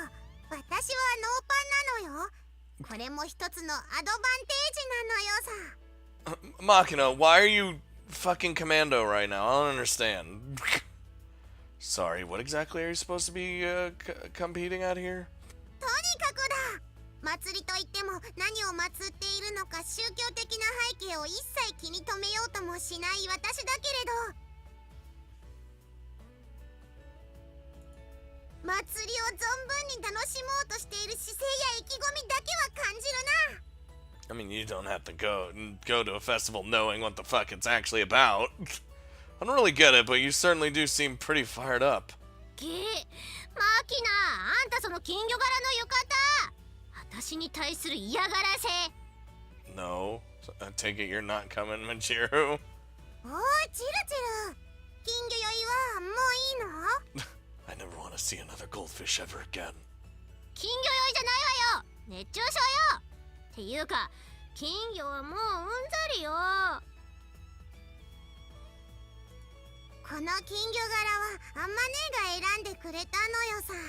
ノーパンなのよ。これも一つのアドバンテージなのよさ。 Makina, why are you fucking commando right now? I don't understand. Sorry, what exactly are you supposed to be competing at here? とにかくだ。祭りといっても何を祀っているのか宗教的な背景を一切気に留めようともしない私だけれど、祭りを存分に楽しもうとしている姿勢や意気込みだけは感じるな。 I mean, you don't have to go to a festival knowing what the fuck it's actually about. I don't really get it, but you certainly do seem pretty fired up. マキナ、あんたその金魚柄の浴衣、私に対する嫌がらせ。 No, I take it you're not coming, Machiru. おー、チルチル。金魚酔いはもういいの？ I never want to see another goldfish ever again. 金魚酔いじゃないわよ。熱中症よ。っていうか、金魚はもううんざりよ。この金魚柄はアンマネーが選んでくれたのよさ。や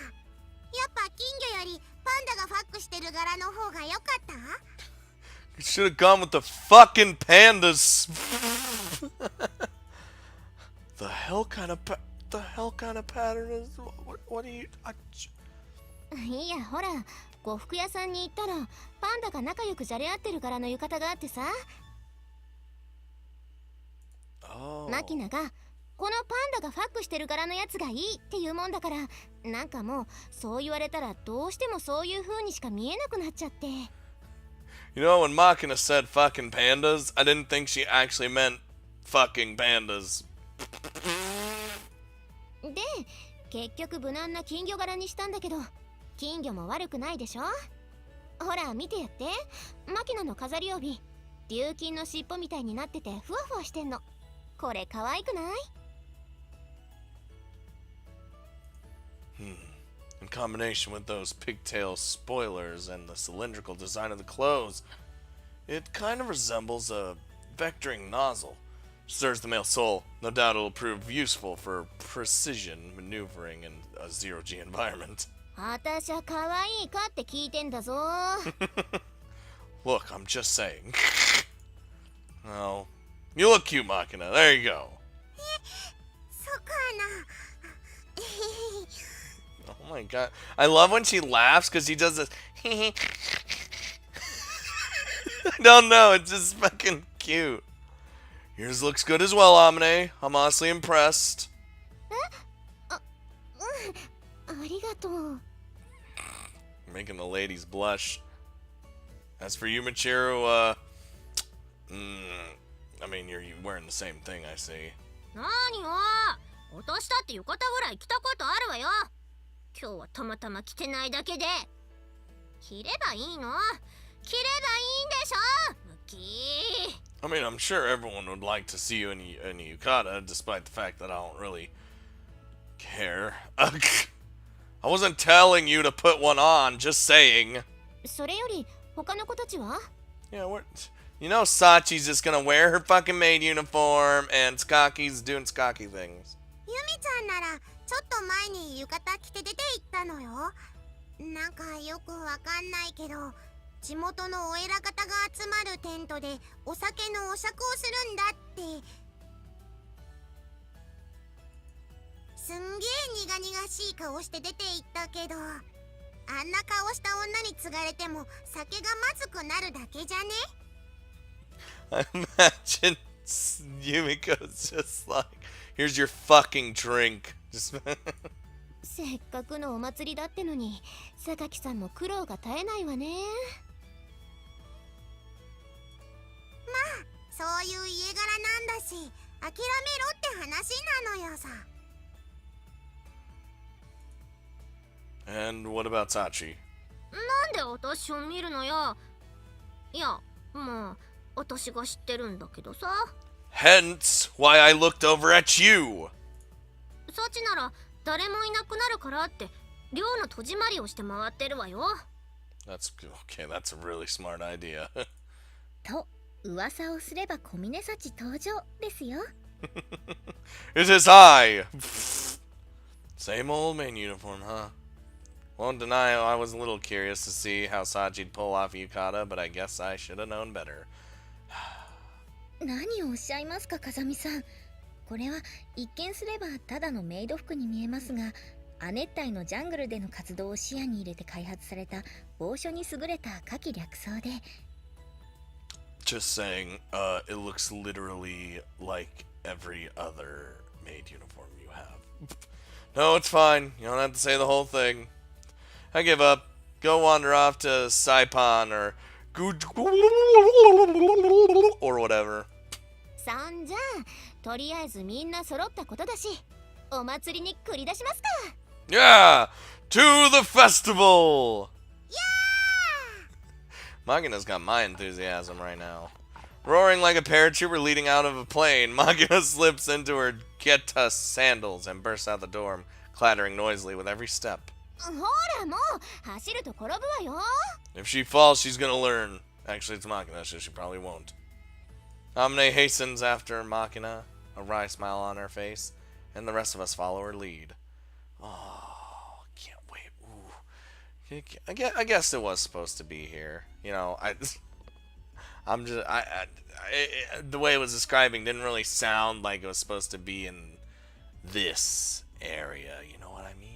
っぱ金魚よりパンダがファックしてる柄の方が良かった？ You should have gone with the fucking pandas. The hell kind of pattern is? What do you? いや、ほら、呉服屋さんに行ったらパンダが仲良くじゃれ合ってる柄の浴衣があってさ。Oh. マキナがこのパンダがファックしてる柄のやつがいいっていうもんだから、なんかもうそう言われたらどうしてもそういう風にしか見えなくなっちゃって。 You know, when Makina said fucking pandas, I didn't think she actually meant fucking pandas. で、結局無難な金魚柄にしたんだけど、金魚も悪くないでしょ。ほら見てやって、マキナの飾り帯、琉金の尻尾みたいになっててふわふわしてんの。これ可愛くない？ In combination with those pigtail spoilers and the cylindrical design of the clothes, it kind of resembles a vectoring nozzle. Stirs the male soul. No doubt it'll prove useful for precision maneuvering in a zero-G environment. あたしゃ可愛いかって聞いてんだぞ。 Look, I'm just saying. Oh, you look cute, Makina. There you go. そうかな。 Oh my god. I love when she laughs because he does this. I don't know. It's just fucking cute. Yours looks good as well, Amine. I'm honestly impressed. ありがとう。 Making the ladies blush. As for you, Machiru, I mean, you're wearing the same thing, I see. なによ、私だって浴衣ぐらい着たことあるわよ。今日はたまたま着てないだけで。着ればいいの？着ればいいんでしょ、ムッキー。 I mean, I'm sure everyone would like to see you in a yukata, despite the fact that I don't really care. I wasn't telling you to put one on, just saying. それより他の子たちは？ Yeah, you know Sachi's just gonna wear her fucking maid uniform, and Tsukaki's doing Tsukaki things. ユミちゃんならちょっと前に浴衣着て出て行ったのよ。なんかよくわかんないけど、地元のお偉方が集まるテントでお酒のお酌をするんだって。すんげえ苦々しい顔して出て行ったけど、あんな顔した女に継がれても酒がまずくなるだけじゃね？ I imagine Yumiko's just like, here's your fucking drink. Just せっかくのお祭りだってのに榊さんも苦労が絶えないわね。そういう家柄なんだし諦めろって話なのよさ。 And what about Sachi? なんで私を見るのよ。いや、まあ私が知ってるんだけどさ。 Hence why I looked over at you. サチなら誰もいなくなるからって寮の戸締まりをして回ってるわよ。 That's okay. That's a really smart idea. と噂をすれば小峰幸登場ですよ。 It is I. Same old main uniform, huh? Won't deny I was a little curious to see how Saji'd pull off Yukata, but I guess I should have known better. 何をおっしゃいますか風見さん。これは一見すればただのメイド服に見えますが、亜熱帯のジャングルでの活動を視野に入れて開発された防暑に優れた夏季略装で。 Just saying, it looks literally like every other maid uniform you have. No, it's fine. You don't have to say the whole thing. I give up. Go wander off to Saipan or whatever. そんじゃとりあえずみんな揃ったことだし、お祭りに繰り出しますか。 Yeah! To the festival! Makina's got my enthusiasm right now. Roaring like a paratrooper leading out of a plane, Makina slips into her Geta sandals and bursts out the door, clattering noisily with every step. ほらもう走ると転ぶわよ。 If she falls, she's gonna learn. Actually, it's Makina, so she probably won't. Amne hastens after Makina, a wry smile on her face, and the rest of us follow her lead. Oh, can't wait. Ooh. I guess it was supposed to be here. You know, I'm just, the way it was describing didn't really sound like it was supposed to be in this area. You know what I mean?